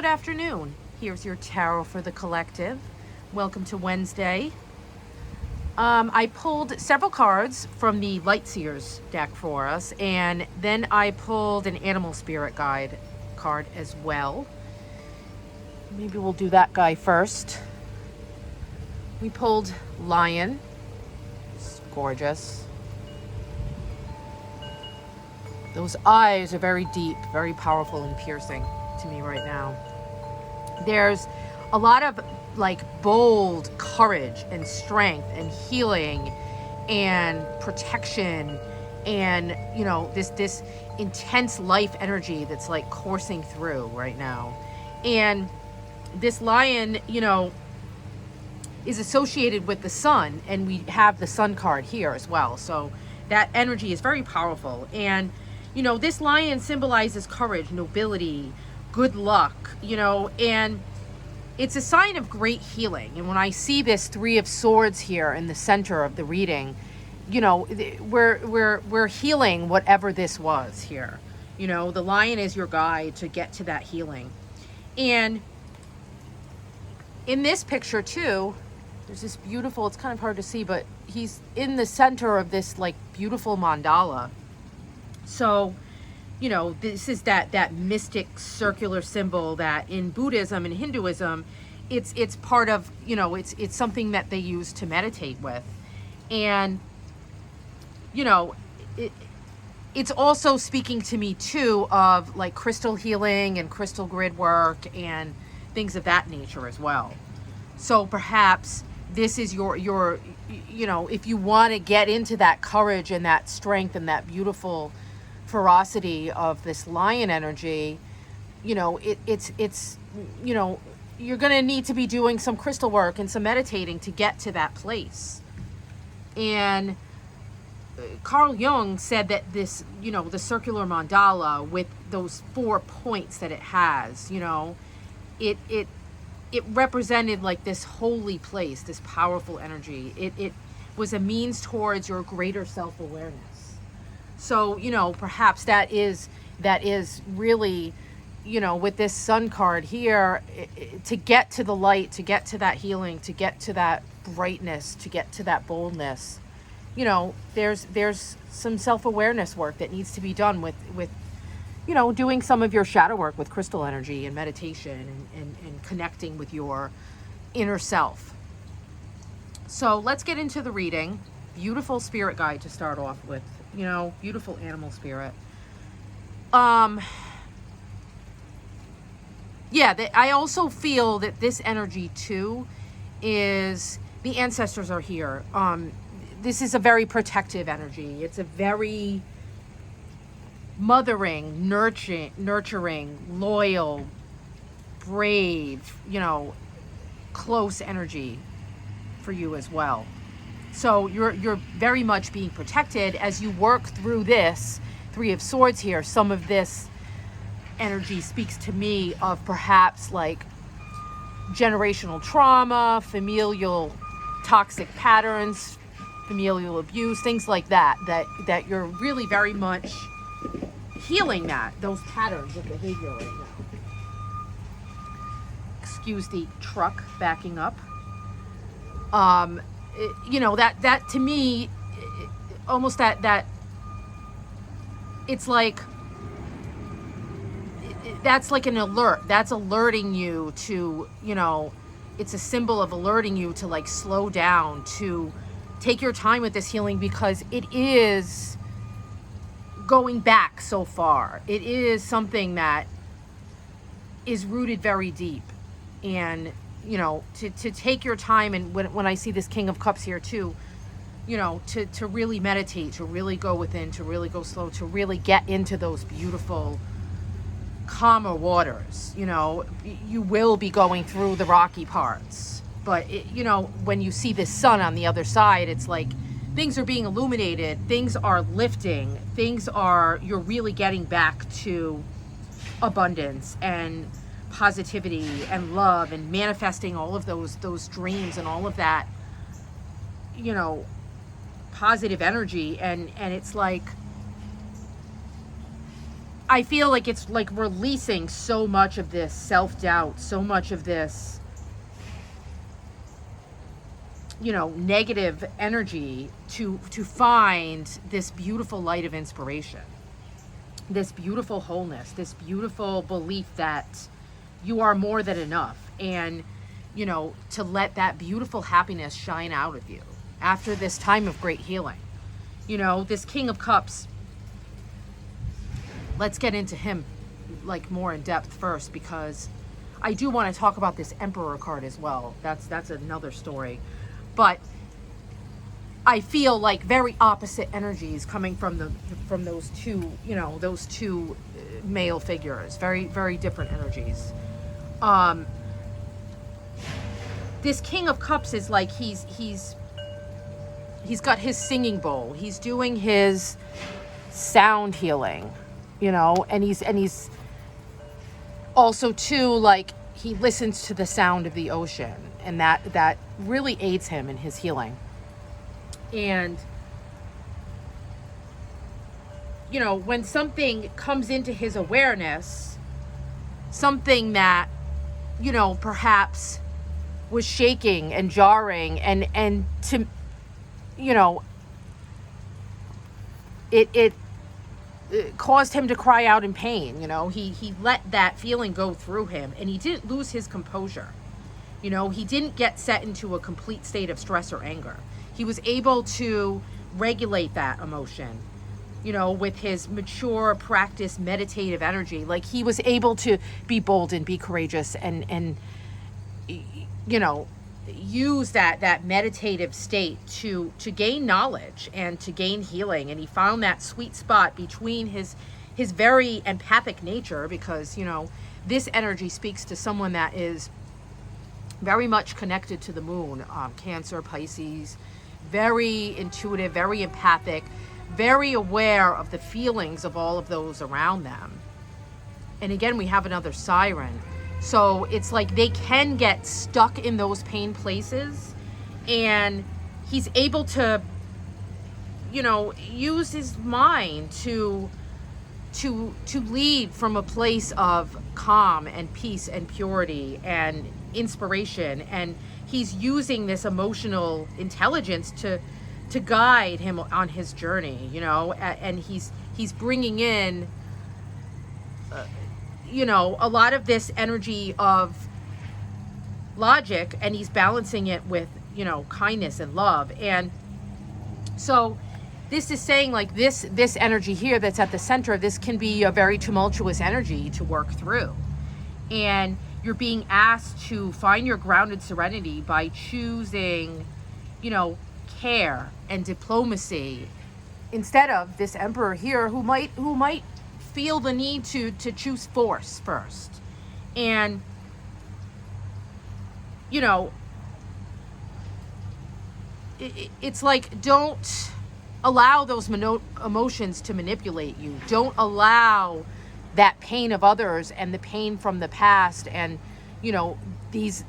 good afternoon. Here's your tarot for the collective. Welcome to Wednesday. I pulled several cards from the Light Seers deck for us, and then I pulled an Animal Spirit Guide card as well. Maybe we'll do that guy first. We pulled Lion. It's gorgeous. Those eyes are very deep, very powerful and piercing to me right now. There's a lot of like bold courage and strength and healing and protection and, you know, this intense life energy that's like coursing through right now. And this lion, you know, is associated with the sun, and we have the sun card here as well. So that energy is very powerful. And, you know, this lion symbolizes courage, nobility, good luck, you know, and it's a sign of great healing. And when I see this Three of Swords here in the center of the reading, you know, we're healing whatever this was here. You know, the lion is your guide to get to that healing. And in this picture too, there's this beautiful, it's kind of hard to see, but he's in the center of this like beautiful mandala. So, you know, this is that mystic circular symbol that in Buddhism and Hinduism, it's part of, you know, it's something that they use to meditate with. And, you know, it's also speaking to me too of like crystal healing and crystal grid work and things of that nature as well. So perhaps this is your, you know, if you want to get into that courage and that strength and that beautiful ferocity of this lion energy, you know, it's you know, you're going to need to be doing some crystal work and some meditating to get to that place. And Carl Jung said that this, you know, the circular mandala with those 4 points that it has, you know, it represented like this holy place, this powerful energy. It was a means towards your greater self-awareness. So, you know, perhaps that is really, you know, with this sun card here, to get to the light, to get to that healing, to get to that brightness, to get to that boldness, you know, there's some self-awareness work that needs to be done with, you know, doing some of your shadow work with crystal energy and meditation and connecting with your inner self. So let's get into the reading. Beautiful spirit guide to start off with, you know, beautiful animal spirit. Yeah, I also feel that this energy too is the ancestors are here. This is a very protective energy. It's a very mothering, nurturing, loyal, brave, you know, close energy for you as well. So you're very much being protected as you work through this Three of Swords here. Some of this energy speaks to me of perhaps like generational trauma, familial toxic patterns, familial abuse, things like that you're really very much healing those patterns of behavior right now. Excuse the truck backing up. You know, that to me, almost that it's like, that's like an alert. That's alerting you to, you know, it's a symbol of alerting you to like slow down, to take your time with this healing, because it is going back so far. It is something that is rooted very deep. And, you know, to take your time, and when I see this King of Cups here too, you know, to really meditate, to really go within, to really go slow, to really get into those beautiful, calmer waters. You know, you will be going through the rocky parts, but you know, when you see this sun on the other side, it's like things are being illuminated, things are lifting, you're really getting back to abundance and positivity and love and manifesting all of those dreams and all of that, you know, positive energy. And it's like, I feel like it's like releasing so much of this self-doubt, so much of this, you know, negative energy to find this beautiful light of inspiration, this beautiful wholeness, this beautiful belief that you are more than enough, and, you know, to let that beautiful happiness shine out of you after this time of great healing. You know, this King of Cups, let's get into him like more in depth first, because I do want to talk about this Emperor card as well. That's another story. But I feel like very opposite energies coming from those two, you know, those two male figures. Very, very different energies. This King of Cups is like he's got his singing bowl. He's doing his sound healing, you know, and he's also too, like, he listens to the sound of the ocean, and that really aids him in his healing. And, you know, when something comes into his awareness, something that, you know, perhaps was shaking and jarring, and to, you know, it caused him to cry out in pain. You know, he let that feeling go through him, and he didn't lose his composure. You know, he didn't get set into a complete state of stress or anger. He was able to regulate that emotion, you know, with his mature, practiced, meditative energy. Like, he was able to be bold and be courageous and you know, use that meditative state to gain knowledge and to gain healing. And he found that sweet spot between his very empathic nature, because, you know, this energy speaks to someone that is very much connected to the moon, Cancer, Pisces, very intuitive, very empathic, very aware of the feelings of all of those around them. And again, we have another siren. So it's like they can get stuck in those pain places, and he's able to, you know, use his mind to lead from a place of calm and peace and purity and inspiration. And he's using this emotional intelligence to guide him on his journey, you know, and he's bringing in you know, a lot of this energy of logic, and he's balancing it with, you know, kindness and love. And so this is saying, like, this energy here that's at the center, this can be a very tumultuous energy to work through. And you're being asked to find your grounded serenity by choosing, you know, care and diplomacy, instead of this Emperor here who might feel the need to choose force first. And, you know, it's like, don't allow those emotions to manipulate you. Don't allow that pain of others and the pain from the past, and, you know, these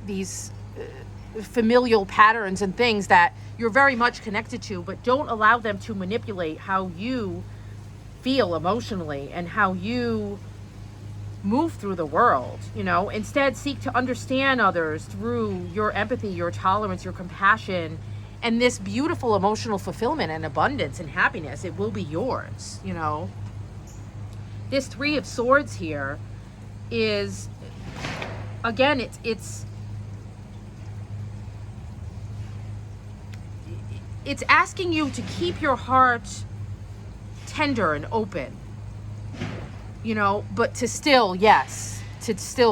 familial patterns and things that you're very much connected to, but don't allow them to manipulate how you feel emotionally and how you move through the world. You know, instead, seek to understand others through your empathy, your tolerance, your compassion, and this beautiful emotional fulfillment and abundance and happiness. It will be yours. You know, this Three of Swords here is, again, it's asking you to keep your heart tender and open, you know, but to still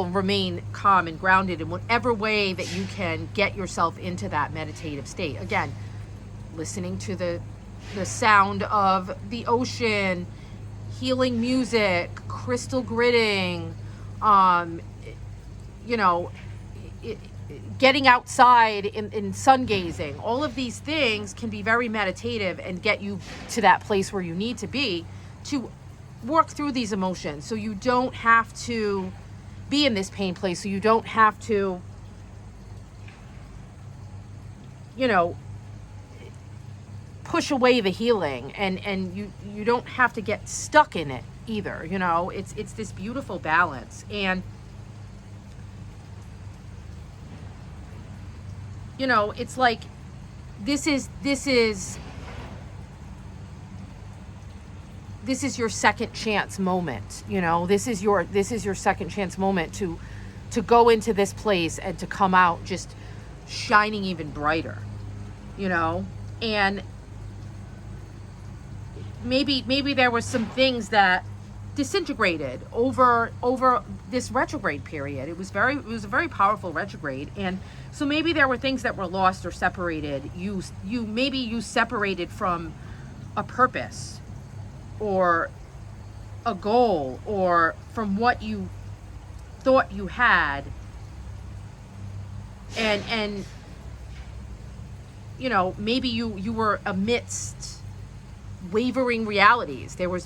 remain calm and grounded in whatever way that you can get yourself into that meditative state. Again, listening to the sound of the ocean, healing music, crystal gritting, you know, getting outside in sun gazing. All of these things can be very meditative and get you to that place where you need to be to work through these emotions, so you don't have to be in this pain place, so you don't have to, you know, push away the healing, and you don't have to get stuck in it either. You know, it's this beautiful balance. And you know, it's like this is your second chance moment. You know, this is your second chance moment to go into this place and to come out just shining even brighter, you know. And maybe there were some things that disintegrated over this retrograde period. It was a very powerful retrograde, and so maybe there were things that were lost or separated. You separated from a purpose or a goal, or from what you thought you had, and you know, maybe you were amidst wavering realities. There was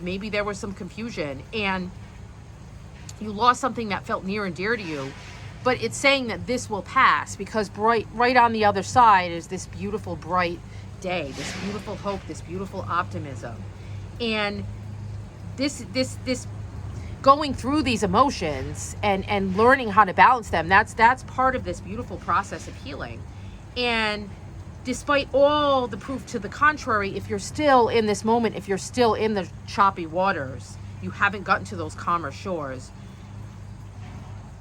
some confusion, and you lost something that felt near and dear to you. But it's saying that this will pass, because right on the other side is this beautiful bright day, this beautiful hope, this beautiful optimism. And this going through these emotions and learning how to balance them, that's part of this beautiful process of healing. And despite all the proof to the contrary, if you're still in this moment, if you're still in the choppy waters, you haven't gotten to those calmer shores,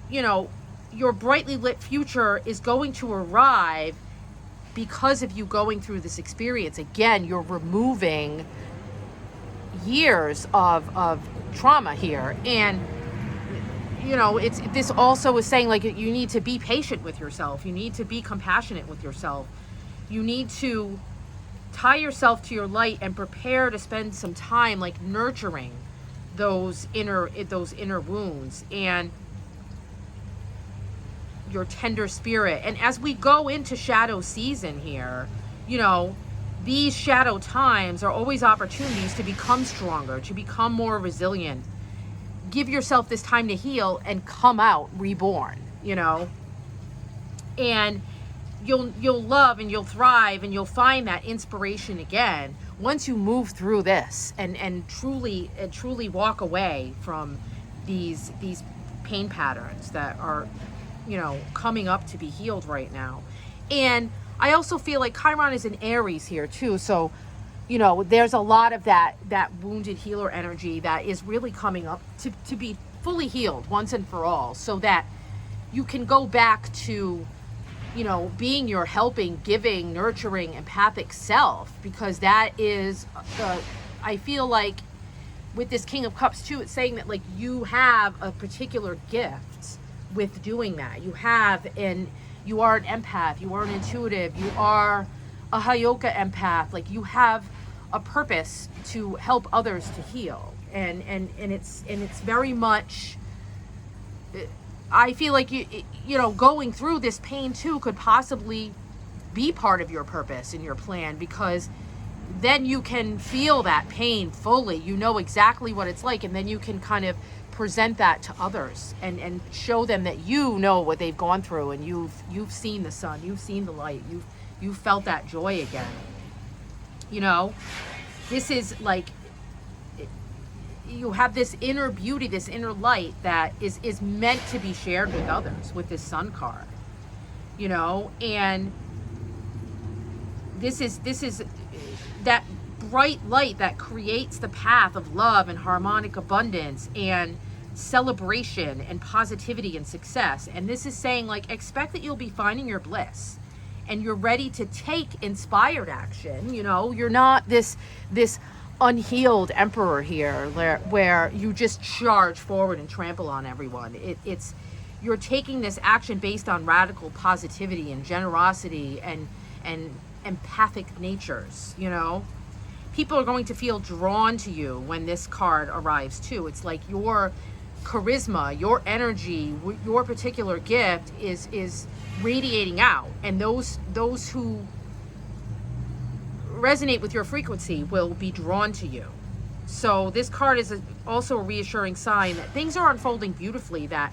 you know, your brightly lit future is going to arrive because of you going through this experience. Again, you're removing years of trauma here. And you know, this also is saying, like, you need to be patient with yourself. You need to be compassionate with yourself. You need to tie yourself to your light and prepare to spend some time, like, nurturing those inner wounds and your tender spirit. And as we go into shadow season here, you know, these shadow times are always opportunities to become stronger, to become more resilient. Give yourself this time to heal and come out reborn, you know. And you'll love and you'll thrive and you'll find that inspiration again once you move through this and truly walk away from these pain patterns that are, you know, coming up to be healed right now. And I also feel like Chiron is in Aries here too, so you know, there's a lot of that wounded healer energy that is really coming up to be fully healed once and for all, so that you can go back to, you know, being your helping, giving, nurturing, empathic self, because that is I feel like with this King of Cups too, it's saying that, like, you have a particular gift with doing that. You are an empath, you are an intuitive, you are a Hayoka empath. Like, you have a purpose to help others to heal, and it's very much, I feel like you know, going through this pain too could possibly be part of your purpose and your plan, because then you can feel that pain fully. You know exactly what it's like, and then you can kind of present that to others and show them that you know what they've gone through, and you've seen the sun, you've seen the light, you've felt that joy again. You know, this is like, you have this inner beauty, this inner light that is meant to be shared with others with this sun card, you know. And this is that bright light that creates the path of love and harmonic abundance and celebration and positivity and success. And this is saying, like, expect that you'll be finding your bliss and you're ready to take inspired action. You know, you're not this unhealed emperor here where you just charge forward and trample on everyone. It's you're taking this action based on radical positivity and generosity and empathic natures, you know. People are going to feel drawn to you when this card arrives too. It's like your charisma, your energy, your particular gift is radiating out, and those who resonate with your frequency will be drawn to you. So this card is also a reassuring sign that things are unfolding beautifully, that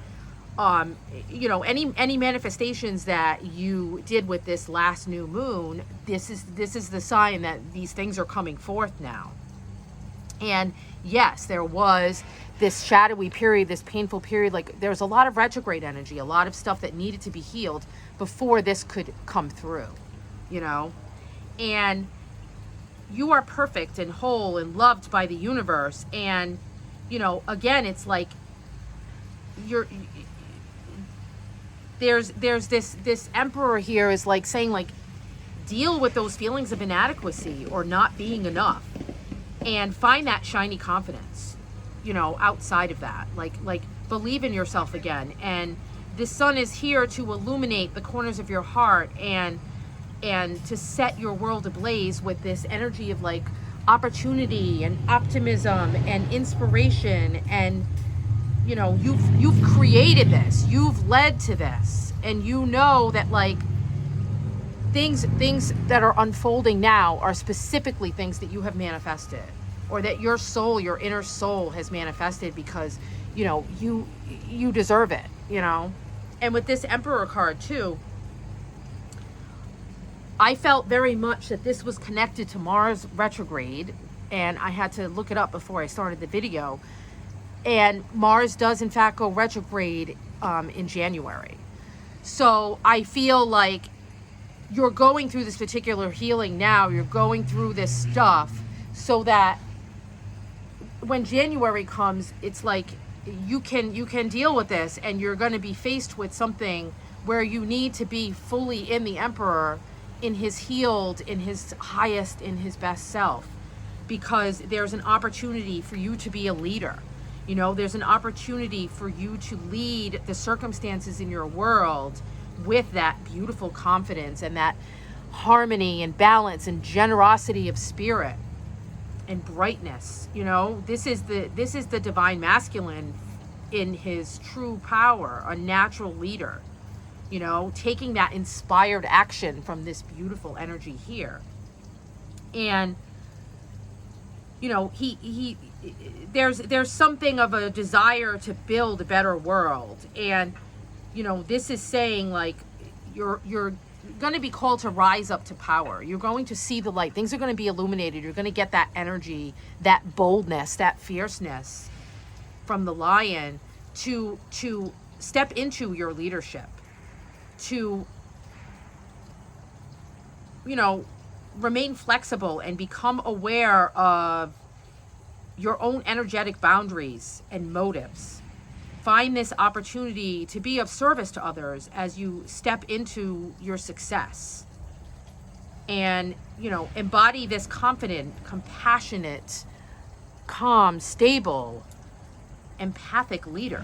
you know, any manifestations that you did with this last new moon, this is the sign that these things are coming forth now. And yes, there was this shadowy period, this painful period. Like there was a lot of retrograde energy, a lot of stuff that needed to be healed before this could come through, you know? And you are perfect and whole and loved by the universe. And, you know, again, it's like there's this emperor here is like saying, like, deal with those feelings of inadequacy or not being enough and find that shiny confidence, you know, outside of that. Like believe in yourself again. And the sun is here to illuminate the corners of your heart and to set your world ablaze with this energy of like opportunity and optimism and inspiration. And you know, you've created this, you've led to this, and you know that like things that are unfolding now are specifically things that you have manifested, or that your soul, your inner soul has manifested, because you know you deserve it, you know. And with this Emperor card too, I felt very much that this was connected to Mars retrograde, and I had to look it up before I started the video. And Mars does in fact go retrograde in January. So I feel like you're going through this particular healing now, you're going through this stuff so that when January comes, it's like you can deal with this, and you're going to be faced with something where you need to be fully in the Emperor, in his healed, in his highest, in his best self, because there's an opportunity for you to be a leader. You know, there's an opportunity for you to lead the circumstances in your world with that beautiful confidence and that harmony and balance and generosity of spirit and brightness. You know, this is the divine masculine in his true power, a natural leader, you know, taking that inspired action from this beautiful energy here. And you know, there's something of a desire to build a better world. And you know, this is saying like you're going to be called to rise up to power. You're going to see the light. Things are going to be illuminated. You're going to get that energy, that boldness, that fierceness from the lion to step into your leadership, to, you know, remain flexible and become aware of your own energetic boundaries and motives. Find this opportunity to be of service to others as you step into your success. And, you know, embody this confident, compassionate, calm, stable, empathic leader.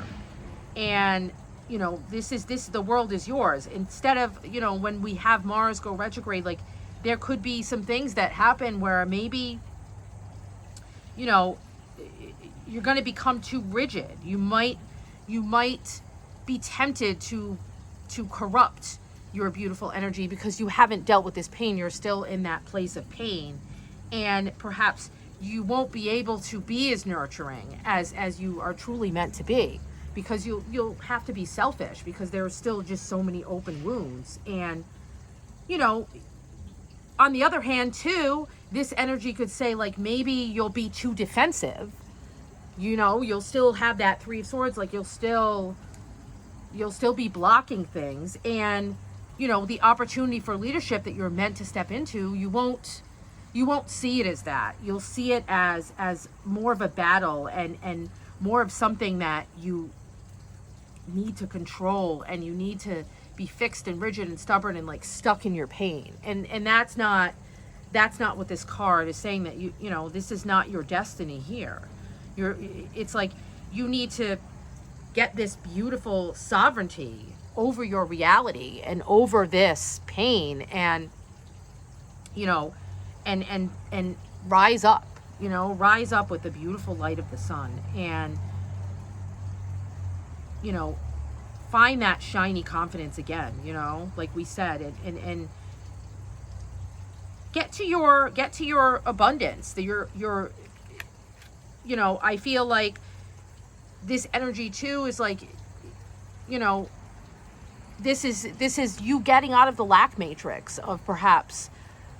And, you know, the world is yours. Instead of, you know, when we have Mars go retrograde, like, there could be some things that happen where maybe, you know, you're going to become too rigid. You might be tempted to corrupt your beautiful energy because you haven't dealt with this pain. You're still in that place of pain, and perhaps you won't be able to be as nurturing as you are truly meant to be, because you'll have to be selfish, because there are still just so many open wounds. And, you know, on the other hand too, this energy could say like maybe you'll be too defensive. You know, you'll still have that Three of Swords, like you'll still be blocking things. And, you know, the opportunity for leadership that you're meant to step into, you won't see it as that. You'll see it as more of a battle and more of something that you need to control, and you need to be fixed and rigid and stubborn and like stuck in your pain. And that's not what this card is saying, that you know, this is not your destiny here. It's like you need to get this beautiful sovereignty over your reality and over this pain, and, you know, and rise up, you know, rise up with the beautiful light of the sun, and, you know, find that shiny confidence again, you know, like we said, and get to your abundance, your you know, I feel like this energy too is like, you know, this is you getting out of the lack matrix of perhaps,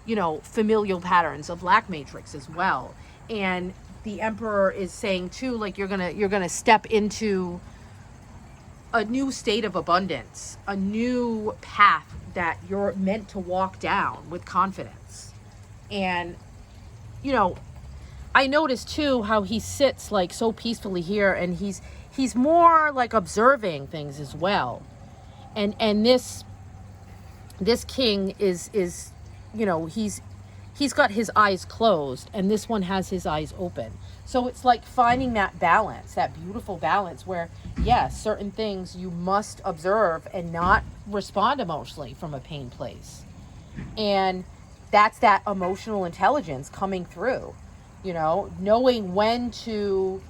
you know, familial patterns of lack matrix as well, and the Emperor is saying too, like you're gonna step into a new state of abundance, a new path that you're meant to walk down with confidence. And, you know, I noticed too how he sits like so peacefully here, and he's more like observing things as well. And this king is, you know, he's got his eyes closed, and this one has his eyes open. So it's like finding that balance, that beautiful balance where, yes, certain things you must observe and not respond emotionally from a pain place. And that's that emotional intelligence coming through, you know, knowing when to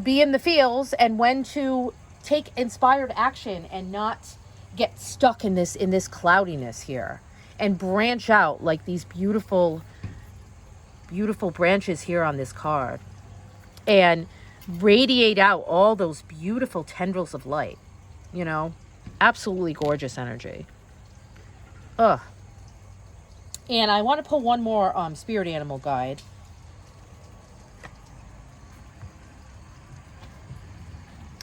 be in the feels and when to take inspired action and not get stuck in this cloudiness here, and branch out like these beautiful branches here on this card, and radiate out all those beautiful tendrils of light, you know. Absolutely gorgeous energy. Ugh. And I want to pull one more spirit animal guide.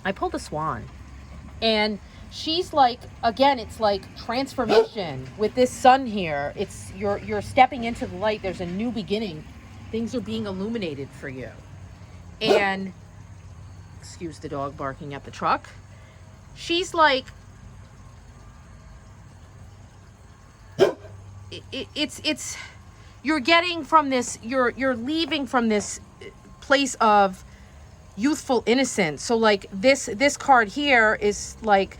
I pulled a swan, and she's like, again, it's like transformation with this sun here. It's you're stepping into the light. There's a new beginning. Things are being illuminated for you. And excuse the dog barking at the truck. She's like, it's you're getting from this, you're leaving from this place of youthful innocence. So like this card here is like,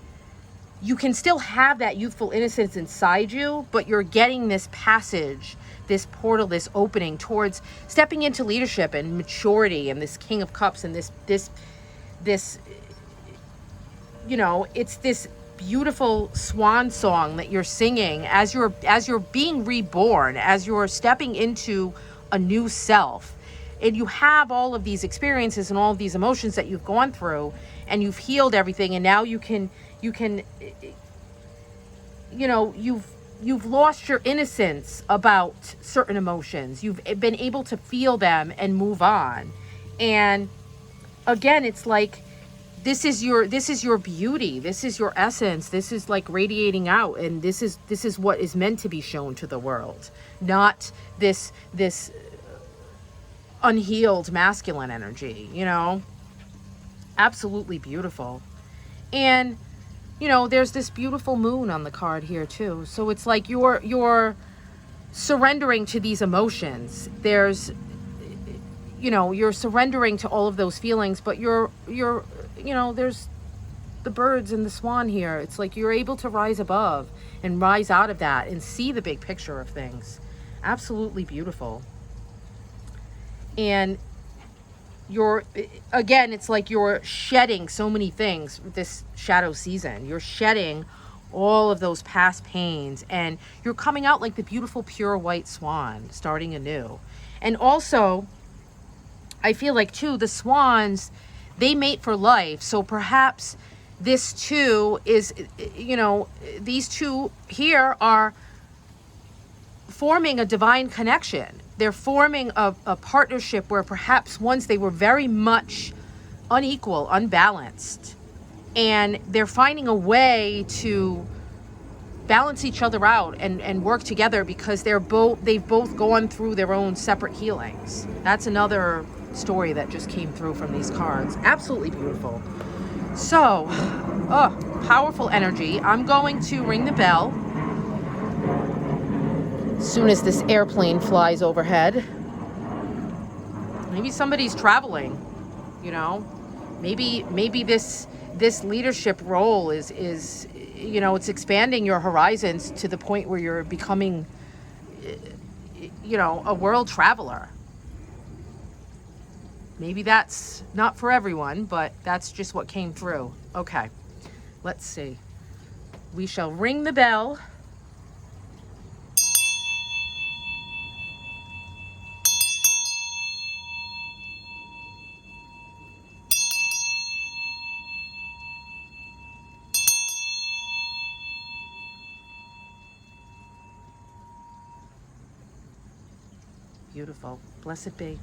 you can still have that youthful innocence inside you, but you're getting this passage, this portal, this opening towards stepping into leadership and maturity, and this King of Cups, and this you know, it's this beautiful swan song that you're singing as you're being reborn, as you're stepping into a new self. And you have all of these experiences and all of these emotions that you've gone through, and you've healed everything, and now you can you know, you've lost your innocence about certain emotions. You've been able to feel them and move on. And again, it's like, this is your beauty, this is your essence, this is like radiating out, and this is what is meant to be shown to the world, not this unhealed masculine energy, you know. Absolutely beautiful. And you know, there's this beautiful moon on the card here too. So it's like you're surrendering to these emotions. There's, you know, you're surrendering to all of those feelings, but you're you know, there's the birds and the swan here. It's like you're able to rise above and rise out of that and see the big picture of things. Absolutely beautiful. And you're, again, it's like you're shedding so many things with this shadow season. You're shedding all of those past pains, and you're coming out like the beautiful pure white swan, starting anew. And also, I feel like too, the swans, they mate for life. So perhaps this too is, you know, these two here are forming a divine connection. They're forming a partnership where perhaps once they were very much unequal, unbalanced, and they're finding a way to balance each other out and work together, because they've both gone through their own separate healings. That's another story that just came through from these cards. Absolutely beautiful. So, powerful energy. I'm going to ring the bell as soon as this airplane flies overhead. Maybe somebody's traveling, you know. Maybe this leadership role is, you know, it's expanding your horizons to the point where you're becoming, you know, a world traveler. Maybe that's not for everyone, but that's just what came through. Okay, let's see. We shall ring the bell. Beautiful. Blessed be.